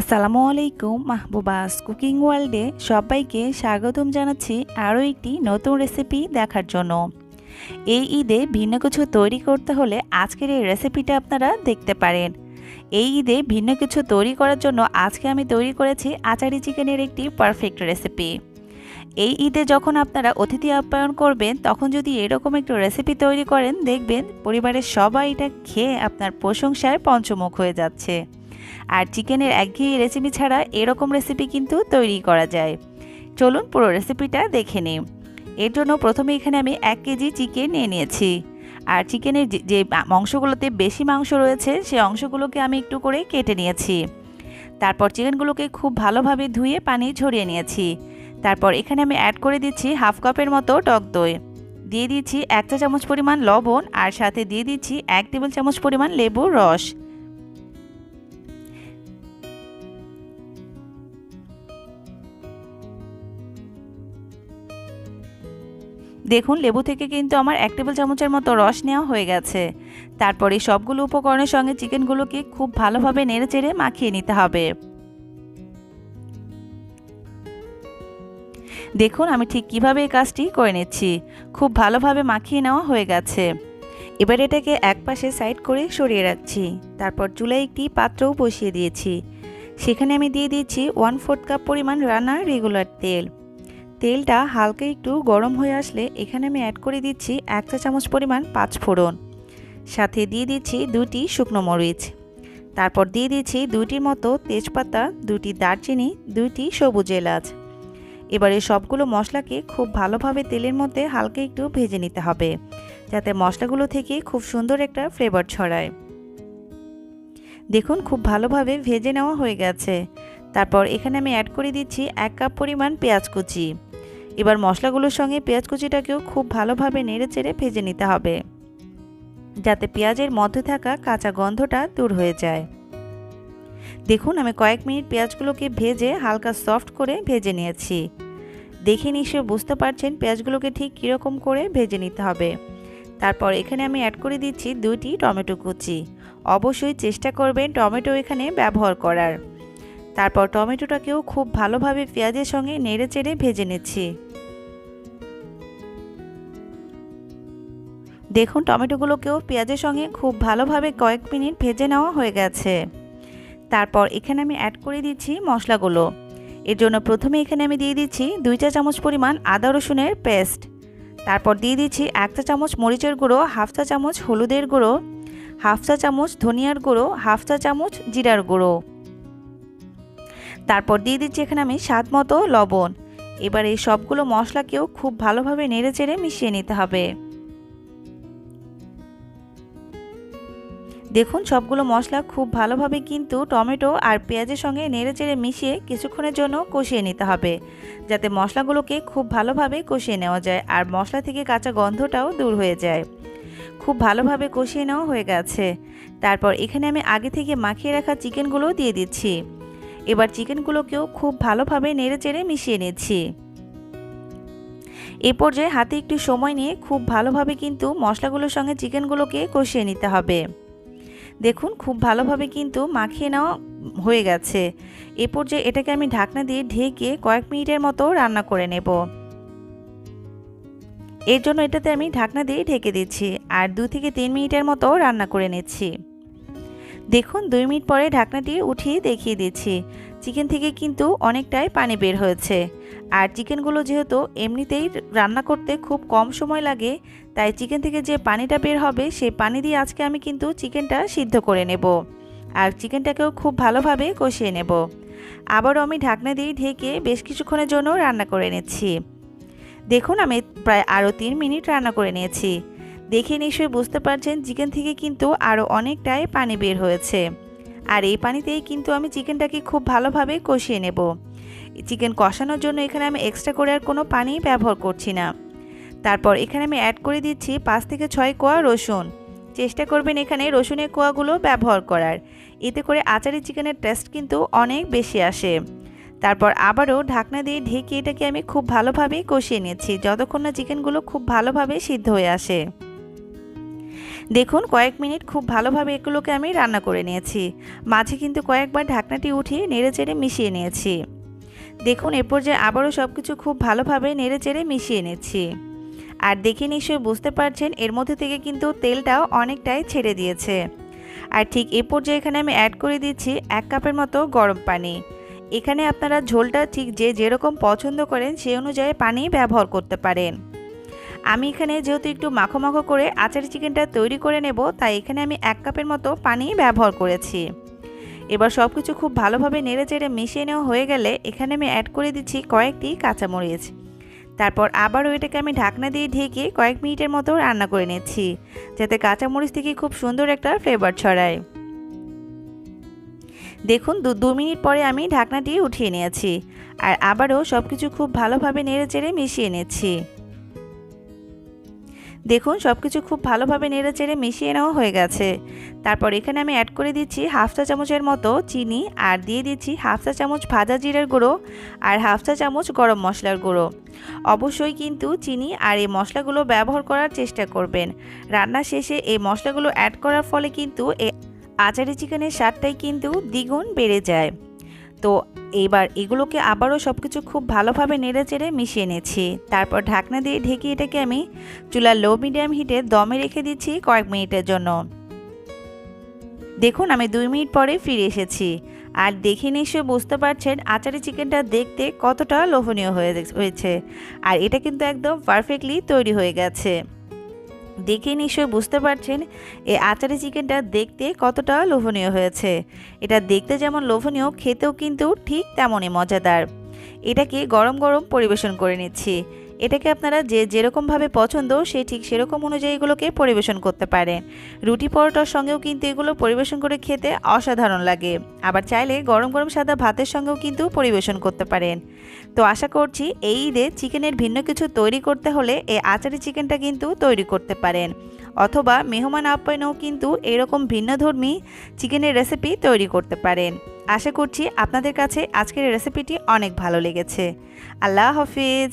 আসসালামু আলাইকুম, মাহবুবাস কুকিং ওয়ার্ল্ডে সবাইকে স্বাগতম জানাচ্ছি আরও একটি নতুন রেসিপি দেখার জন্য। এই ঈদে ভিন্ন কিছু তৈরি করতে হলে আজকের এই রেসিপিটা আপনারা দেখতে পারেন। এই ঈদে ভিন্ন কিছু তৈরি করার জন্য আজকে আমি তৈরি করেছি আচারি চিকেনের একটি পারফেক্ট রেসিপি। এই ঈদে যখন আপনারা অতিথি আপ্যায়ন করবেন তখন যদি এরকম একটু রেসিপি তৈরি করেন, দেখবেন পরিবারের সবাই এটা খেয়ে আপনার প্রশংসায় পঞ্চমুখ হয়ে যাচ্ছে। আর চিকেনের একঘেয়ে রেসিপি ছাড়া এরকম রেসিপি কিন্তু তৈরি করা যায়। চলুন পুরো রেসিপিটা দেখে নিই। এর জন্য প্রথমে এখানে আমি 1 কেজি চিকেন নিয়ে নিয়েছি। আর চিকেনের যে অংশগুলোতে বেশি মাংস রয়েছে সেই অংশগুলোকে আমি একটু করে কেটে নিয়েছি। তারপর চিকেনগুলোকে খুব ভালোভাবে ধুয়ে পানি ঝরিয়ে নিয়েছি। তারপর এখানে আমি অ্যাড করে দিচ্ছি হাফ কাপের মতো টক দই, দিয়ে দিচ্ছি 1 চা চামচ পরিমাণ লবণ, আর সাথে দিয়ে দিচ্ছি 1 টেবিল চামচ পরিমাণ লেবুর রস। দেখুন লেবু থেকে কিন্তু আমার 1 টেবিল চামচের মতো রস নেওয়া হয়ে গেছে। তারপর এই সবগুলো উপকরণের সঙ্গে চিকেনগুলোকে খুব ভালোভাবে নেড়েচেড়ে মাখিয়ে নিতে হবে। দেখুন আমি ঠিক কিভাবে এই কাজটি করে নিচ্ছি। খুব ভালোভাবে মাখিয়ে নেওয়া হয়ে গেছে। এবার এটাকে এক পাশে সাইড করে সরিয়ে রাখছি। তারপর চুলায় একটি পাত্রও বসিয়ে দিয়েছি। সেখানে আমি দিয়ে দিচ্ছি 1/4 কাপ পরিমাণ রান্নার রেগুলার তেল। তেলটা হালকা একটু গরম হয়ে আসলে এখানে আমি অ্যাড করে দিচ্ছি 1 চা চামচ পরিমাণ পাঁচফোড়ন, সাথে দিয়ে দিচ্ছি 2টি শুকনো মরিচ। তারপর দিয়ে দিচ্ছি 2টির মতো তেজপাতা, 2টি দারচিনি, 2টি সবুজ এলাচ। এবারে সবগুলো মশলাকে খুব ভালোভাবে তেলের মধ্যে হালকা একটু ভেজে নিতে হবে, যাতে মশলাগুলো থেকে খুব সুন্দর একটা ফ্লেভার ছড়ায়। দেখুন খুব ভালোভাবে ভেজে নেওয়া হয়ে গেছে। তারপর এখানে আমি অ্যাড করে দিচ্ছি 1 কাপ পরিমাণ পেঁয়াজ কুচি। এবার মশলাগুলোর সঙ্গে পেঁয়াজ কুচিটাকেও খুব ভালোভাবে নেড়েচেড়ে ভেজে নিতে হবে, যাতে পেঁয়াজের মধ্যে থাকা কাঁচা গন্ধটা দূর হয়ে যায়। দেখুন আমি কয়েক মিনিট পেঁয়াজগুলোকে ভেজে হালকা সফট করে ভেজে নিয়েছি। দেখে নিশ্চয়ই বুঝতে পারছেন পেঁয়াজগুলোকে ঠিক কীরকম করে ভেজে নিতে হবে। তারপর এখানে আমি অ্যাড করে দিচ্ছি 2টি টমেটো কুচি। অবশ্যই চেষ্টা করবেন টমেটো এখানে ব্যবহার করার। তারপর টমেটোটাকেও খুব ভালোভাবে পেঁয়াজের সঙ্গে নেড়েচেড়ে ভেজে নিচ্ছি। দেখুন টমেটোগুলোকেও পেঁয়াজের সঙ্গে খুব ভালোভাবে কয়েক মিনিট ভেজে নেওয়া হয়ে গেছে। তারপর এখানে আমি অ্যাড করে দিচ্ছি মশলাগুলো। এর জন্য প্রথমে এখানে আমি দিয়ে দিচ্ছি 2 চা চামচ পরিমাণ আদা রসুনের পেস্ট। তারপর দিয়ে দিচ্ছি 1 চা চামচ মরিচের গুঁড়ো, হাফ চা চামচ হলুদের গুঁড়ো, হাফ চা চামচ ধনিয়ার গুঁড়ো, হাফ চা চামচ জিরার গুঁড়ো। তারপর দিয়ে দিচ্ছি এখানে আমি স্বাদ মতো লবণ। এবার এই সবগুলো মশলাকেও খুব ভালোভাবে নেড়েচেড়ে মিশিয়ে নিতে হবে। দেখুন সবগুলো মশলা খুব ভালোভাবে কিন্তু টমেটো আর পেঁয়াজের সঙ্গে নেড়েচেড়ে মিশিয়ে কিছুক্ষণের জন্য কষিয়ে নিতে হবে, যাতে মশলাগুলোকে খুব ভালোভাবে কষিয়ে নেওয়া যায় আর মশলা থেকে কাঁচা গন্ধটাও দূর হয়ে যায়। খুব ভালোভাবে কষিয়ে নেওয়া হয়ে গেছে। তারপর এখানে আমি আগে থেকে মাখিয়ে রাখা চিকেনগুলো দিয়ে দিচ্ছি। এবার চিকেনগুলোকেও খুব ভালোভাবে নেড়েচেড়ে মিশিয়ে নিচ্ছি। এই পর্যায়ে হাতে একটু সময় নিয়ে খুব ভালোভাবে কিন্তু মশলাগুলোর সঙ্গে চিকেনগুলোকে কষিয়ে নিতে হবে। দেখুন খুব ভালোভাবে কিন্তু মাখিয়ে নেওয়া হয়ে গেছে। এ পর্যায়ে এটাকে আমি ঢাকনা দিয়ে ঢেকে কয়েক মিনিটের মতো রান্না করে নেব। এর জন্য এটাতে আমি ঢাকনা দিয়ে ঢেকে দিচ্ছি আর 2 থেকে 3 মিনিটের মতো রান্না করে নিচ্ছি। দেখুন 2 মিনিট পরে ঢাকনাটি উঠিয়ে দেখিয়ে দিচ্ছি। চিকেন থেকে কিন্তু অনেকটাই পানি বের হয়েছে। আর চিকেনগুলো যেহেতু এমনিতেই রান্না করতে খুব কম সময় লাগে, তাই চিকেন থেকে যে পানিটা বের হবে সেই পানি দিয়ে আজকে আমি কিন্তু চিকেনটা সিদ্ধ করে নেব আর চিকেনটাকেও খুব ভালোভাবে কষিয়ে নেব। আবারও আমি ঢাকনা দিয়ে ঢেকে বেশ কিছুক্ষণের জন্য রান্না করে নিচ্ছি। দেখুন আমি প্রায় আরও 3 মিনিট রান্না করে নিয়েছি। দেখে নিশ্চয়ই বুঝতে পারছেন চিকেন থেকে কিন্তু আরও অনেকটাই পানি বের হয়েছে। আর এই পানিতেই কিন্তু আমি চিকেনটাকে খুব ভালোভাবে কষিয়ে নেব। চিকেন কষানোর জন্য এখানে আমি এক্সট্রা করে আর কোনো পানি ব্যবহার করছি না। তারপর এখানে আমি অ্যাড করে দিচ্ছি 5 থেকে 6 কোয়া রসুন। চেষ্টা করবেন এখানে রসুনের কোয়াগুলো ব্যবহার করার, এতে করে আচারি চিকেনের টেস্ট কিন্তু অনেক বেশি আসে। তারপর আবারও ঢাকনা দিয়ে ঢেকে এটাকে আমি খুব ভালোভাবে কষিয়ে নিচ্ছি, যতক্ষণ না চিকেনগুলো খুব ভালোভাবে সিদ্ধ হয়ে আসে। দেখুন কয়েক মিনিট খুব ভালোভাবে এগুলোকে আমি রান্না করে নিয়েছি। মাঝে কিন্তু কয়েকবার ঢাকনাটি উঠিয়ে নেড়েচেড়ে মিশিয়ে নিয়েছি। দেখুন এ পর্যায়ে আবারও সব কিছু খুব ভালোভাবে নেড়েচেড়ে মিশিয়ে নিচ্ছি। আর দেখে নিশ্চয়ই বুঝতে পারছেন এর মধ্যে থেকে কিন্তু তেলটাও অনেকটাই ছেড়ে দিয়েছে। আর ঠিক এ পর্যায়ে এখানে আমি অ্যাড করে দিচ্ছি 1 কাপের মতো গরম পানি। এখানে আপনারা ঝোলটা ঠিক যে যেরকম পছন্দ করেন সেই অনুযায়ী পানি ব্যবহার করতে পারেন। আমি এখানে যেহেতু একটু মাখো মাখো করে আচারি চিকেনটা তৈরি করে নেব, তাই এখানে আমি 1 কাপের মতো পানি ব্যবহার করেছি। এবার সব কিছু খুব ভালোভাবে নেড়েচেড়ে মিশিয়ে নেওয়া হয়ে গেলে এখানে আমি অ্যাড করে দিচ্ছি কয়েকটি কাঁচামরিচ। তারপর আবারও এটাকে আমি ঢাকনা দিয়ে ঢেকে কয়েক মিনিটের মতো রান্না করে নিচ্ছি, যাতে কাঁচামরিচ থেকে খুব সুন্দর একটা ফ্লেভার ছড়ায়। দেখুন 2 মিনিট পরে আমি ঢাকনাটি উঠিয়ে নিয়েছি। আর আবারও সব কিছু খুব ভালোভাবে নেড়েচেড়ে মিশিয়ে নিচ্ছি। দেখুন সব কিছু খুব ভালোভাবে নেড়েচেড়ে মিশিয়ে নেওয়া হয়ে গেছে। তারপর এখানে আমি অ্যাড করে দিচ্ছি হাফ চা চামচের মতো চিনি, আর দিয়ে দিচ্ছি হাফ চা চামচ ভাজা জিরার গুঁড়ো আর হাফ চা চামচ গরম মশলার গুঁড়ো। অবশ্যই কিন্তু চিনি আর এই মশলাগুলো ব্যবহার করার চেষ্টা করবেন। রান্না শেষে এই মশলাগুলো অ্যাড করার ফলে কিন্তু এই আচারি চিকেনের স্বাদটাই কিন্তু দ্বিগুণ বেড়ে যায়। তো এবার এগুলোকে আবারও সব কিছু খুব ভালোভাবে নেড়েচেড়ে মিশিয়ে নিচ্ছি। তারপর ঢাকনা দিয়ে ঢেকে এটাকে আমি চুলার লো মিডিয়াম হিটে দমে রেখে দিচ্ছি কয়েক মিনিটের জন্য। দেখুন আমি 2 মিনিট পরে ফিরে এসেছি। আর দেখে নিশ্চয়ই বুঝতে পারছেন আচারি চিকেনটা দেখতে কতটা লোভনীয় হয়েছে। আর এটা কিন্তু একদম পারফেক্টলি তৈরি হয়ে গেছে। দেখে নিশ্চয়ই বুঝতে পারছেন এই আচারি চিকেনটা দেখতে কতটা লোভনীয় হয়েছে। এটা দেখতে যেমন লোভনীয়, খেতেও কিন্তু ঠিক তেমনই মজাদার। এটাকে গরম গরম পরিবেশন করে নিচ্ছি। এটাকে আপনারা যে যেরকমভাবে পছন্দ সে ঠিক সেরকম অনুযায়ী এগুলোকে পরিবেশন করতে পারেন। রুটি পরোটার সঙ্গেও কিন্তু এগুলো পরিবেশন করে খেতে অসাধারণ লাগে। আবার চাইলে গরম গরম সাদা ভাতের সঙ্গেও কিন্তু পরিবেশন করতে পারেন। তো আশা করছি এই ঈদে চিকেনের ভিন্ন কিছু তৈরি করতে হলে এই আচারি চিকেনটা কিন্তু তৈরি করতে পারেন, অথবা মেহমান আপ্যায়নেও কিন্তু এরকম ভিন্নধর্মী চিকেনের রেসিপি তৈরি করতে পারেন। আশা করছি আপনাদের কাছে আজকের রেসিপিটি অনেক ভালো লেগেছে। আল্লাহ হাফিজ।